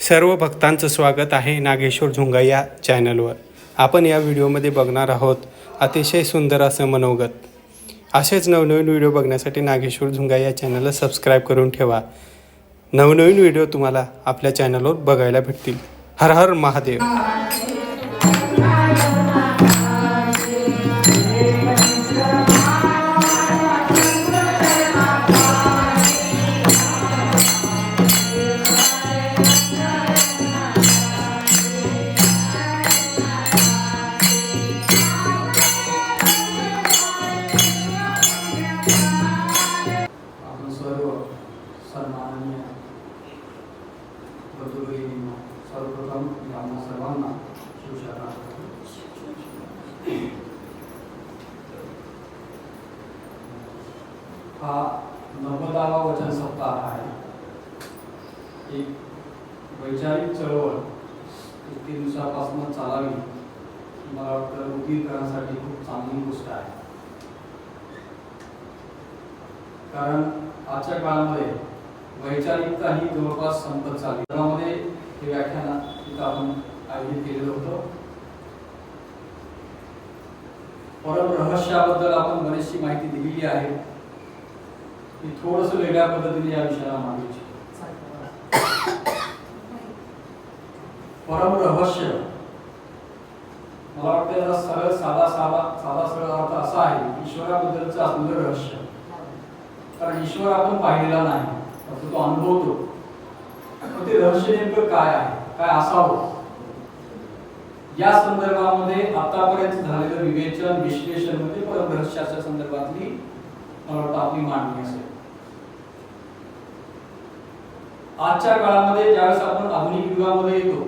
सर्व भक्तांचं स्वागत आहे नागेश्वर झुंगा या चॅनलवर. आपण या व्हिडिओमध्ये बघणार आहोत अतिशय सुंदर असं मनोगत. असेच नवनवीन व्हिडिओ बघण्यासाठी नागेश्वर झुंगा या चॅनलला सबस्क्राईब करून ठेवा. नवनवीन व्हिडिओ तुम्हाला आपल्या चॅनलवर बघायला भेटतील. हर हर महादेव. सर्वप्रथम आम्हा सर्वांना शिवशरण. हा 90वा वचन सप्ताह आहे. एक वैचारिक चळवळ 3 दिवसापासून चालावी मला वाटतं रुटीकरणासाठी खूप चांगली गोष्ट आहे. कारण आजच्या काळामध्ये वैचारिकता ही जवळपास संपत चालली. त्यामध्ये हे व्याख्यान तिथं आपण आयोजित केलेलं होतं. परम रहस्याबद्दल आपण बरीचशी माहिती दिलेली आहे. मी थोडंसं वेगळ्या पद्धतीने या विषयाला मांडू इच्छितो. परम रहस्य मला वाटतं याचा सरळ साधा सरळ अर्थ असा आहे, ईश्वराबद्दलचं असलेलं रहस्य. कारण ईश्वर आपण पाहिलेला नाही, फक्त तो अनुभवतो. पण ते रहस्य नेमकं काय आहे, काय असावं, या संदर्भामध्ये आतापर्यंत झालेलं विवेचन विश्लेषण म्हणजे परम रहस्याच्या संदर्भातली मला वाटतं आपली मांडणी असेल. आजच्या काळामध्ये ज्यावेळेस आपण आधुनिक युगामध्ये येतो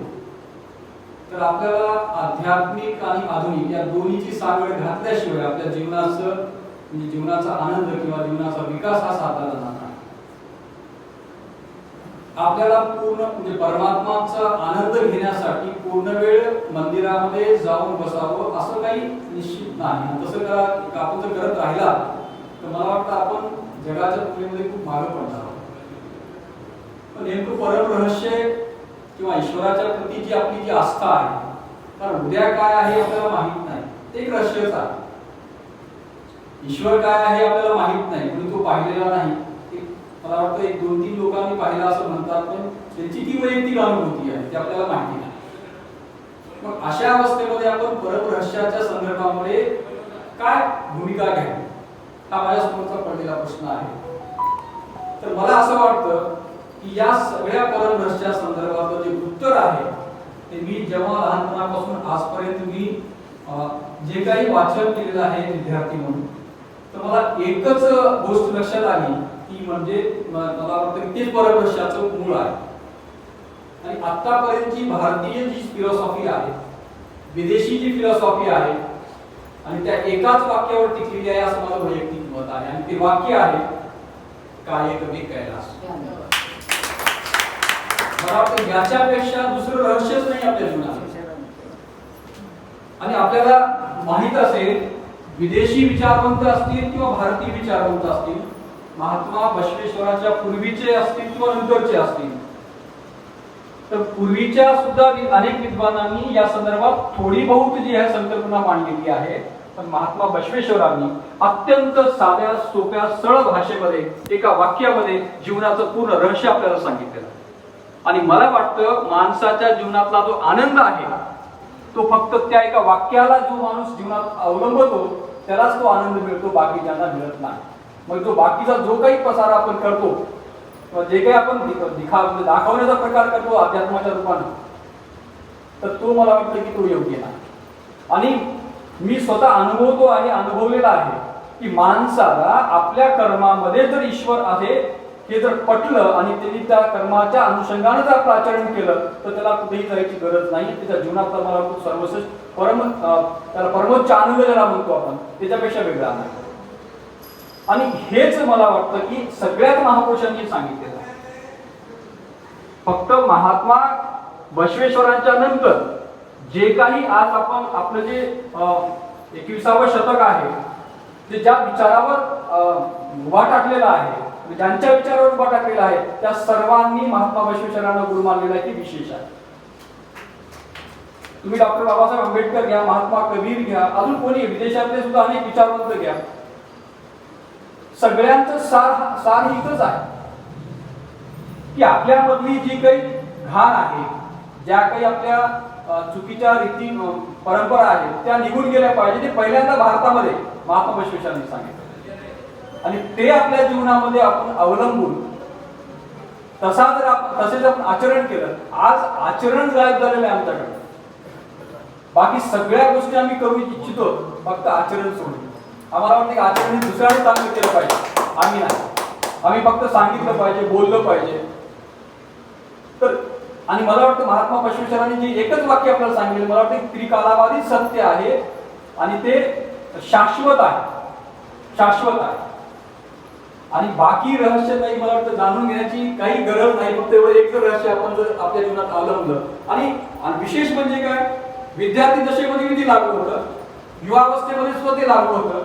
तर आपल्याला आध्यात्मिक आणि आधुनिक या दोन्हीची सांगड घातल्याशिवाय आपल्या जीवनाचं म्हणजे जीवनाचा आनंद किंवा जीवनाचा विकास हा साधला जाणार नाही. आपल्याला पूर्ण म्हणजे परमात्माचा आनंद घेण्यासाठी पूर्ण वेळ मंदिरामध्ये जाऊन बसावं असं काही निश्चित नाही. तसं करा आपण जर करत राहिला तर मला वाटतं आपण जगाच्या तुलनेमध्ये खूप मागे पडणार आहोत. पण नेमकं परम रहस्य किंवा ईश्वराच्या प्रती जी आपली जी आस्था आहे, कारण उद्या काय आहे आपल्याला माहित नाही, ते एक रहस्यच आहे. ईश्वर काय आहे आपल्याला माहित नाही, पण तो पाहिलेला नाही. मला वाटतं 1-2-3 लोकांनी पाहिलं असं म्हणतात, पण त्यांची ती वैयक्तिक अनुभूती आहे, ती आपल्याला माहिती नाही. मग अशा अवस्थेमध्ये आपण परम रहस्याच्या संदर्भामध्ये काय भूमिका घ्यावी हा माझ्या समोरचा पडलेला प्रश्न आहे. तर मला असं वाटतं की या सगळ्या परम रहस्या संदर्भात जे उत्तर आहे ते मी जेव्हा लहानपणापासून आजपर्यंत मी जे काही वाचन केलेलं आहे विद्यार्थी म्हणून, तर मला एकच गोष्ट लक्षात आली ती म्हणजे मला वाटतं तेच परम रहस्याचं मूळ आहे. आणि आतापर्यंतची भारतीय जी फिलॉसॉफी आहे, विदेशी जी फिलॉसॉफी आहे, आणि त्या एकाच वाक्यावर टिकलेली आहे असं माझं वैयक्तिक मत आहे. आणि ते वाक्य आहे काय कमी कैलास. मला वाटतं याच्यापेक्षा दुसरं रहस्यच नाही आपल्या जीवनात. आणि आपल्याला माहित असेल विदेशी विचारवंत असतील किंवा भारतीय विचारवंत असतील, महात्मा बसवेश्वराच्या पूर्वीचे असतील किंवा नंतरचे असतील, तर पूर्वीच्या सुद्धा अनेक विद्वानांनी या संदर्भात थोडी बहुत जी आहे संकल्पना मांडलेली आहे. पण महात्मा बसवेश्वरांनी अत्यंत साध्या सोप्या सरळ भाषेमध्ये एका वाक्यामध्ये जीवनाचं पूर्ण रहस्य आपल्याला सांगितलेलं. आणि मला वाटतं माणसाच्या जीवनातला जो आनंद आहे तो फक्त त्या एका वाक्याला जो माणूस जीवनात अवलंबतो त्यालाच तो आनंद मिळतो, बाकीच्यांना मिळत नाही. मग जो बाकीचा जो काही पसारा आपण करतो किंवा जे काही आपण दाखवण्याचा प्रकार करतो अध्यात्माच्या रूपाने, तर तो मला वाटतं की तो योग्य नाही. आणि मी स्वतः अनुभवतो आहे, अनुभवलेला आहे की माणसाला आपल्या कर्मामध्ये जर ईश्वर आहे हे जर पटलं आणि त्यांनी त्या कर्माच्या अनुषंगाने जर आपलं आचरण केलं तर त्याला कुठेही जायची गरज नाही. त्याच्या जीवनातला मला खूप सर्वश्रेष्ठ त्याला परमोच्च आनंद ज्याला म्हणतो आपण, त्याच्यापेक्षा वेगळा नाही. आणि हेच मला वाटतं की सगळ्यात महापुरुषांनी सांगितलेलं आहे. फक्त महात्मा बसवेश्वरांच्या नंतर जे काही आज आपण आपलं जे 21सावं शतक आहे, जे ज्या विचारावर उभा टाकलेला आहे, ज्यांच्या विचारावर उभा टाकलेला आहे त्या सर्वांनी महात्मा बसवेश्वरांना गुरु मानलेला आहे, की विशेष आहे. तुम्ही डॉक्टर बाबासाहेब आंबेडकर घ्या, महात्मा कबीर घ्या, अजून कोणी विदेशातले सुद्धा अनेक विचारवंत घ्या, सगळ्यांचं सार इथंच आहे की आपल्यामधली जी काही घाण आहे, ज्या काही आपल्या चुकीच्या रीती परंपरा आहेत त्या निघून गेल्या पाहिजे. ते पहिल्यांदा भारतामध्ये महात्मा बसवेश्वरांनी सांगितलं आणि ते आपल्या जीवनामध्ये आपण अवलंबून तसेच आपण आचरण केलं. आज आचरण गायब झालेलं आहे आमच्याकडे. बाकी सगळ्या गोष्टी आम्ही करू इच्छितो, फक्त आचरण सोडून. आम्हाला वाटतं की आचरण हे दुसऱ्याने चांगलं केलं पाहिजे, आम्ही नाही. आम्ही फक्त सांगितलं पाहिजे, बोललं पाहिजे. तर आणि मला वाटतं महात्मा बसवेश्वरांनी जे एकच वाक्य आपल्याला सांगितलं, मला वाटतं त्रिकालाबाधित सत्य आहे आणि ते शाश्वत आहे, शाश्वत आहे. आणि बाकी रहस्य नाही, मला वाटतं जाणून घेण्याची काही गरज नाही. फक्त एवढं एक रहस्य आपण जर आपल्या जीवनात अवलंबलं आणि विशेष म्हणजे काय, विद्यार्थी दशेमध्ये ते लागू होतं, युवावस्थेमध्ये सुद्धा ते लागू होतं,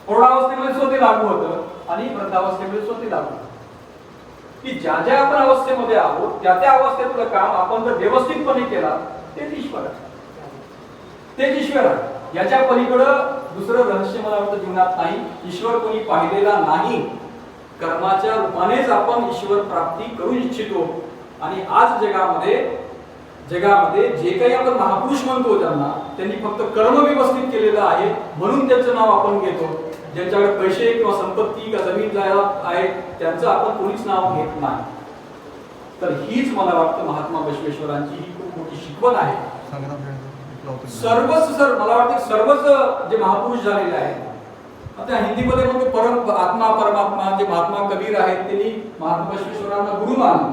प्रौढावस्थेमध्ये सुद्धा ते लागू होतं आणि वृद्धावस्थेमध्ये सुद्धा ते लागू होतं. की ज्या ज्या आपण अवस्थेमध्ये आहोत त्या त्या अवस्थेतलं काम आपण जर व्यवस्थितपणे केला तेच ईश्वर आहे, तेच ईश्वर आहे. याच्या पलीकडं दुसरं रहस्य मला वाटतं जीवनात नाही. ईश्वर कोणी पाहिलेला नाही, कर्माच्या रूपानेच आपण ईश्वर प्राप्ती करू इच्छितो. आणि आज जगामध्ये जे काही आपण महापुरुष म्हणतो त्यांनी फक्त कर्म व्यवस्थित केलेलं आहे म्हणून त्यांचं नाव आपण घेतो. ज्यांच्याकडे पैसे किंवा संपत्ती किंवा जमीन जायदाद आहे त्यांचं आपण कोणीच नाव घेत नाही. तर हीच मला वाटतं महात्मा बसवेश्वरांची ही खूप मोठी शिकवण आहे. मला वाटतं सर्वच जे महापुरुष झालेले आहेत, आता हिंदीमध्ये म्हणतो आत्मा परमात्मा, जे महात्मा कबीर आहेत त्यांनी महात्मा बसवेश्वरांना गुरु मानलं.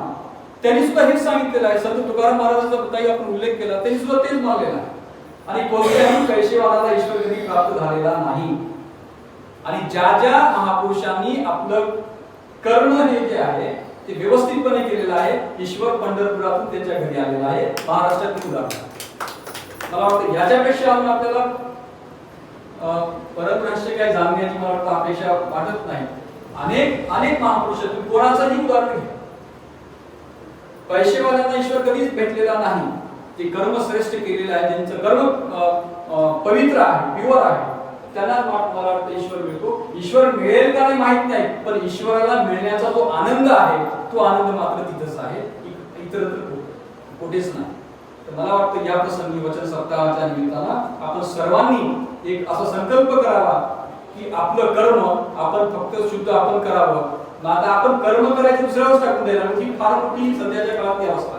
त्यांनी सुद्धा हेच सांगितलेलं आहे. संत तुकाराम महाराजांचा काही आपण उल्लेख केला, त्यांनी सुद्धा तेच मानलेलं आहे. आणि कोणत्याही पैसेवाला ईश्वर कधी प्राप्त झालेला नाही. आणि ज्या ज्या महापुरुषांनी आपलं कर्म हे जे आहे ते व्यवस्थितपणे केलेलं आहे, ईश्वर पंढरपुरातून त्यांच्या घरी आलेला आहे. महाराष्ट्रातील उदाहरण मला वाटतं याच्यापेक्षा आपल्याला परत रहस्य काय जाणण्याची मला वाटतं अपेक्षा वाटत नाही. अनेक महापुरुष कोणाचंही उदाहरण घ्या, पैसेवाल्यांना ईश्वर कधीच भेटलेला नाही. ते कर्म श्रेष्ठ केलेलं आहे, ज्यांचं कर्म पवित्र आहे, प्युअर आहे, त्यांना मला वाटतं ईश्वर मिळतो. ईश्वर मिळेल का नाही माहित नाही, पण ईश्वराला मिळण्याचा जो आनंद आहे तो आनंद मात्र तिथंच आहे, इतरत्र कुठेच नाही. तर मला वाटतं या प्रसंगी वचन सप्ताहाच्या निमित्तानं आपण सर्वांनी एक असा संकल्प करावा की आपलं कर्म आपण फक्त शुद्ध आपण करावं. आता आपण कर्म करायचं दुसऱ्यावर टाकून देणार, ही फार मोठी सध्याच्या काळातली अवस्था.